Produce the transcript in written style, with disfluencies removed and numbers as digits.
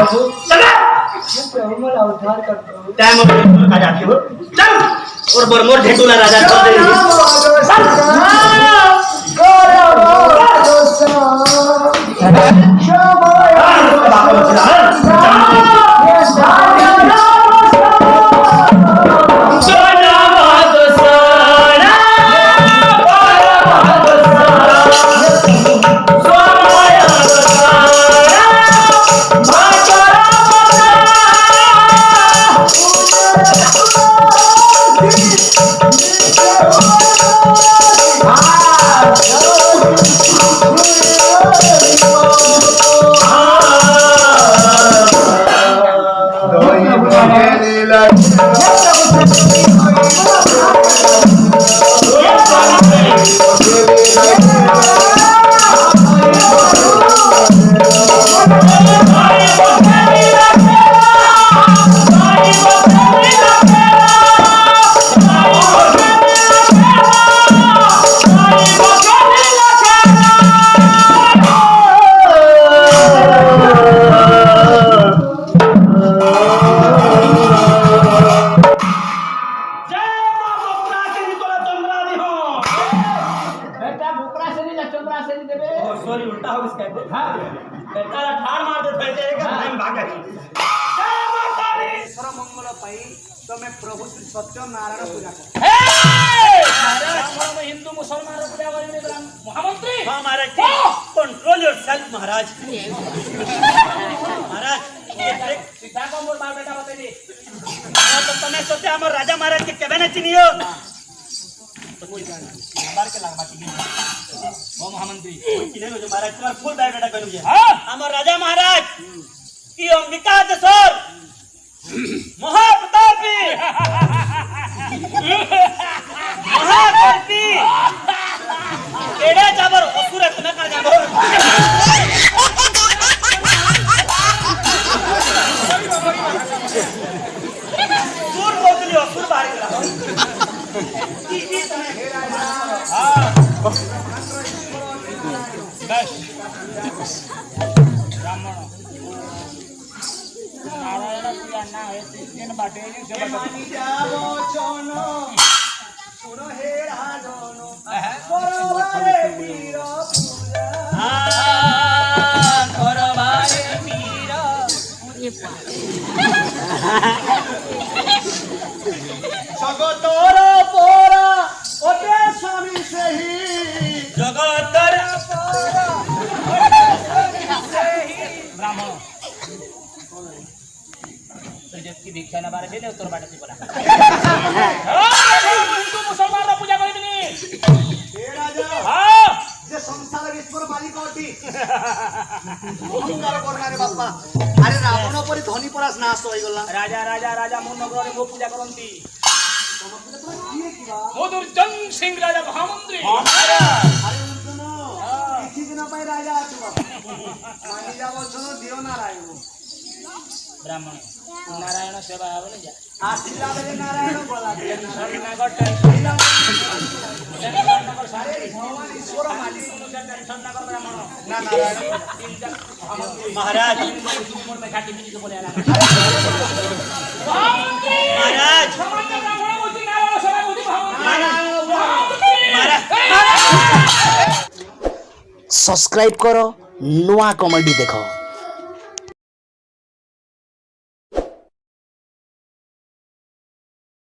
प्रभु चल प्रभु मला उद्धार कर दो। टाइम और खा जाती हो चल और बरमोर ढेटूला राजा कर हिंदू मुसलमान पूजा करेंगे महामंत्री महाराज कंट्रोल योरसेल्फ महाराज महाराज सीधा को मोर बाप बेटा बता दे तो तने सोचे हमर राजा महाराज के केबे न चिनियो तो कोई बार के लगा बाटी ओ महामंत्री किने जो महाराज तुम्हार फुल बायोडाटा करू जे हां हमर राजा महाराज की अंबिका दसर महाप्रतापी महाकल्पी केडे जाबर असुर तुना का जाबर सुर बोतली असुर बाहर गेला की तने हां बस ब्राह्मण नारायण पूजा ना है तीन बाटे जब मानी जावो छोनो सुनो हे राजनो परवारे वीर पूजा करवारे वीर जगतर पोरा ओते स्वामी सेही जगतर पोरा ब्राह्मण जब की भिक्षा ना बारे देले उत्तर बाटे बोला हिंदू मुसलमान पूजा करेंगे हे राजा हां जे संसार ईश्वर मालिक होती अहंकार करनारे बाप्पा अरे रावण परि धनी परास नाश होई गला राजा राजा राजा मोर नगर में पूजा करंती समझले तो किए किबा मधुरजन सिंह राजा महामंत्री अरे सुनो किछि दिन पाई राजा आछु बाबा मानी जावो छोनो दियो नारायण ब्राह्मण नारायण सेवा आवले जा आशीला बेले नारायण बोला नगर टेंशन नगर सारे भगवान ईश्वर मालिक टेंशन नगर ब्राह्मण ना नारायण महाराज मोर में खाटी बिजी को बोले आला महाराज सामान्य ब्राह्मण होती नारायण सेवा होती सब्सक्राइब करो नुआ कॉमेडी देखो।